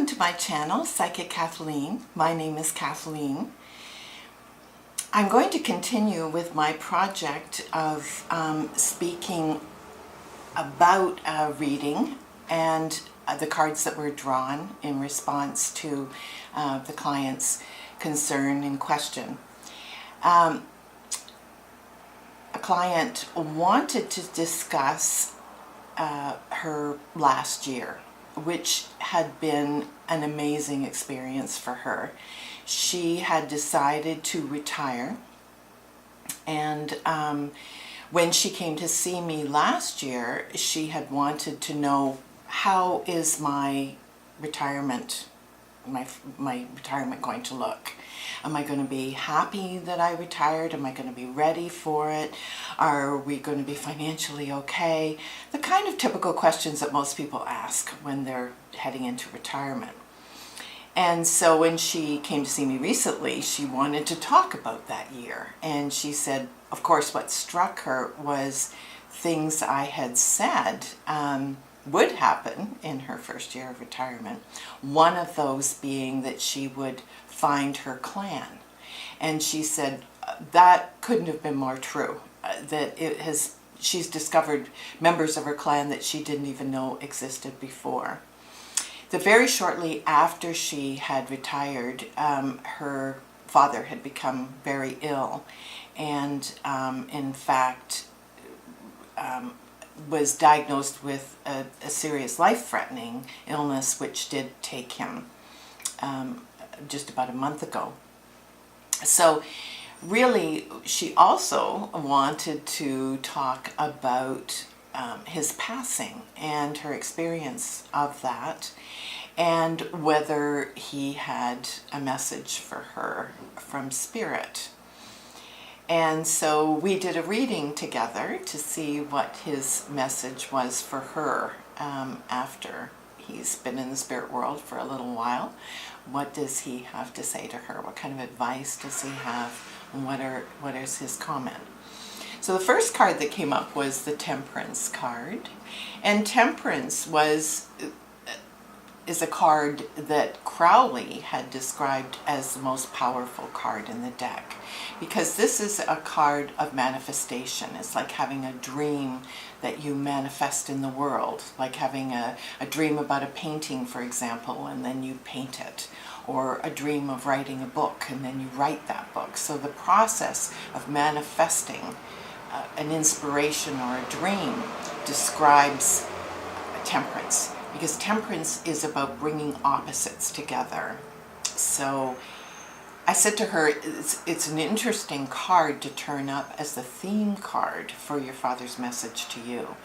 Welcome to my channel, Psychic Kathleen. My name is Kathleen. I'm going to continue with my project of speaking about reading and the cards that were drawn in response to the client's concern and question. A client wanted to discuss her last year, which had been an amazing experience for her. She had decided to retire, and when she came to see me last year, she had wanted to know, how is my retirement going to look? Am I going to be happy that I retired? Am I going to be ready for it? Are we going to be financially okay? The kind of typical questions that most people ask when they're heading into retirement. And so when she came to see me recently, she wanted to talk about that year. And she said, of course, what struck her was things I had said would happen in her first year of retirement. One of those being that she would find her clan. And she said that couldn't have been more true. She's discovered members of her clan that she didn't even know existed before. Very shortly after she had retired, her father had become very ill, and in fact was diagnosed with a serious life-threatening illness, which did take him just about a month ago. So really, she also wanted to talk about his passing and her experience of that, and whether he had a message for her from Spirit. And so we did a reading together to see what his message was for her after he's been in the spirit world for a little while. What does he have to say to her? What kind of advice does he have? And what is his comment? So the first card that came up was the Temperance card. And Temperance is a card that Crowley had described as the most powerful card in the deck, because this is a card of manifestation. It's like having a dream that you manifest in the world, like having a dream about a painting, for example, and then you paint it, or a dream of writing a book and then you write that book. So the process of manifesting an inspiration or a dream describes temperance, because temperance is about bringing opposites together. So I said to her, it's an interesting card to turn up as the theme card for your father's message to you.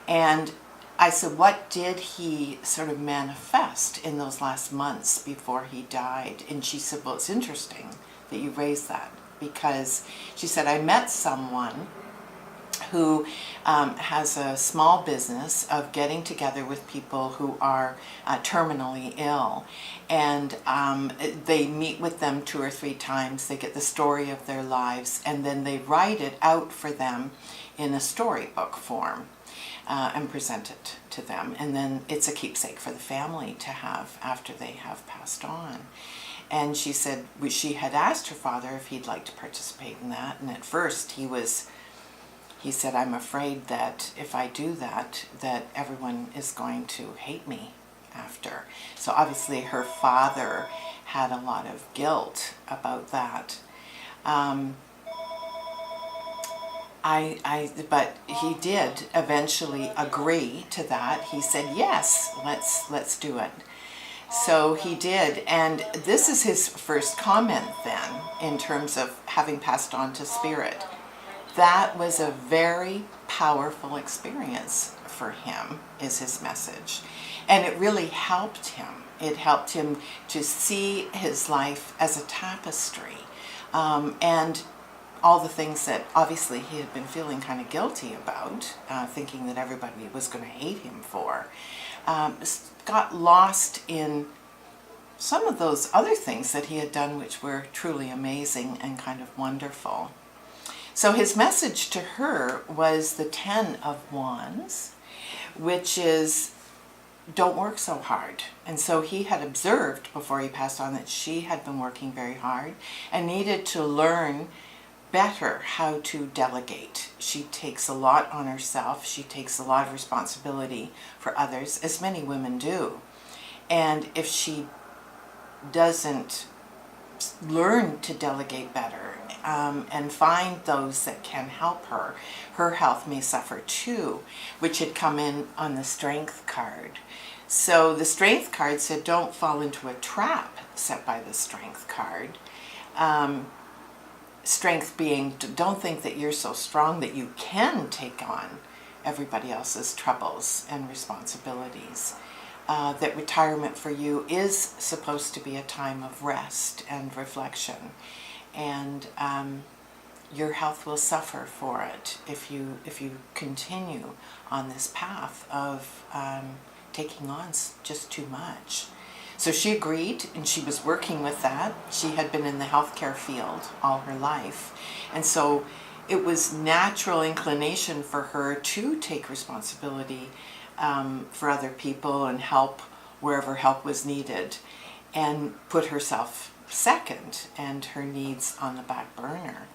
And I said, what did he sort of manifest in those last months before he died? And she said, well, it's interesting that you raised that, because she said, I met someone who has a small business of getting together with people who are terminally ill, and they meet with them 2 or 3 times. They get the story of their lives, and then they write it out for them in a storybook form and present it to them, and then it's a keepsake for the family to have after they have passed on. And she said she had asked her father if he'd like to participate in that, and at first he said, I'm afraid that if I do that, that everyone is going to hate me after. So obviously her father had a lot of guilt about that. But he did eventually agree to that. He said, yes, let's do it. So he did, and this is his first comment then, in terms of having passed on to Spirit. That was a very powerful experience for him, is his message. And it really helped him. It helped him to see his life as a tapestry. And all the things that obviously he had been feeling kind of guilty about, thinking that everybody was going to hate him for, got lost in some of those other things that he had done, which were truly amazing and kind of wonderful. So his message to her was the 10 of Wands, which is don't work so hard. And so he had observed before he passed on that she had been working very hard and needed to learn better how to delegate. She takes a lot on herself. She takes a lot of responsibility for others, as many women do. And if she doesn't learn to delegate better and find those that can help her, her health may suffer too, which had come in on the strength card. So the strength card said, don't fall into a trap set by the strength card. Strength being, don't think that you're so strong that you can take on everybody else's troubles and responsibilities. That retirement for you is supposed to be a time of rest and reflection, and your health will suffer for it if you continue on this path of taking on just too much. So she agreed, and she was working with that. She had been in the healthcare field all her life, and so it was natural inclination for her to take responsibility for other people and help wherever help was needed, and put herself second and her needs on the back burner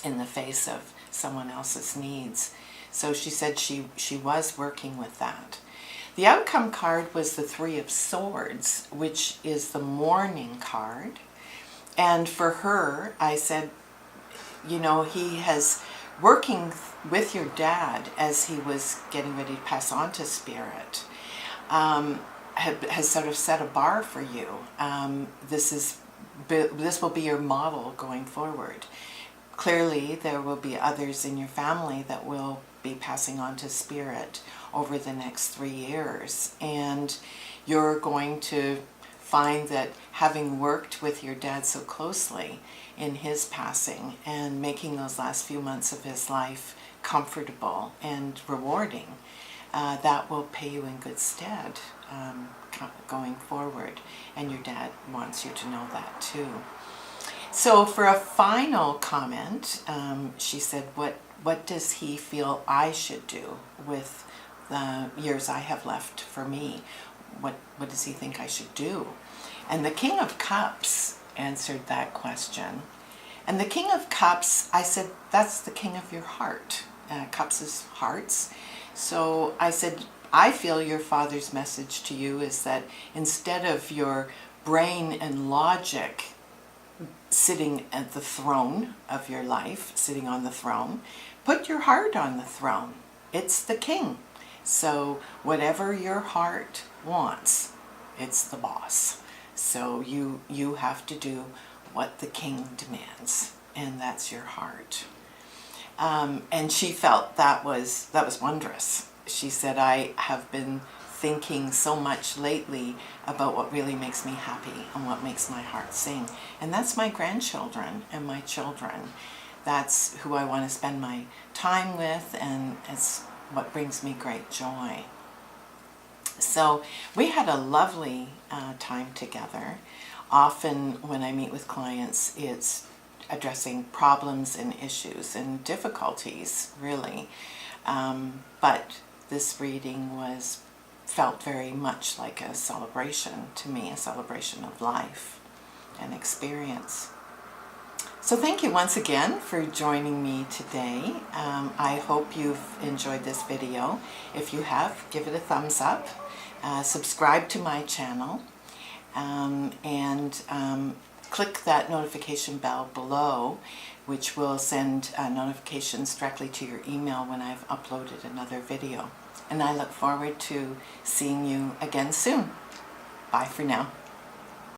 in the face of someone else's needs. So she said she was working with that. The outcome card was the Three of Swords, which is the mourning card. And for her, I said, you know, he has working with your dad as he was getting ready to pass on to spirit, has sort of set a bar for you. This will be your model going forward. Clearly, there will be others in your family that will be passing on to spirit over the next 3 years, and you're going to find that having worked with your dad so closely in his passing and making those last few months of his life comfortable and rewarding, that will pay you in good stead going forward, and your dad wants you to know that too. So for a final comment, she said, what does he feel I should do with the years I have left for me? What does he think I should do? And the King of Cups answered that question. And the King of Cups, I said, that's the king of your heart. Cups is hearts. So I said, I feel your father's message to you is that instead of your brain and logic sitting at the throne of your life, sitting on the throne, put your heart on the throne. It's the king. So whatever your heart wants, it's the boss. So you have to do what the king demands, and that's your heart. And she felt that was wondrous. She said, I have been thinking so much lately about what really makes me happy and what makes my heart sing. And that's my grandchildren and my children. That's who I want to spend my time with, and it's what brings me great joy. So we had a lovely time together. Often when I meet with clients, it's addressing problems and issues and difficulties, really. But this reading felt very much like a celebration to me, a celebration of life and experience. So thank you once again for joining me today. I hope you've enjoyed this video. If you have, give it a thumbs up. Subscribe to my channel, and click that notification bell below, which will send notifications directly to your email when I've uploaded another video. And I look forward to seeing you again soon. Bye for now.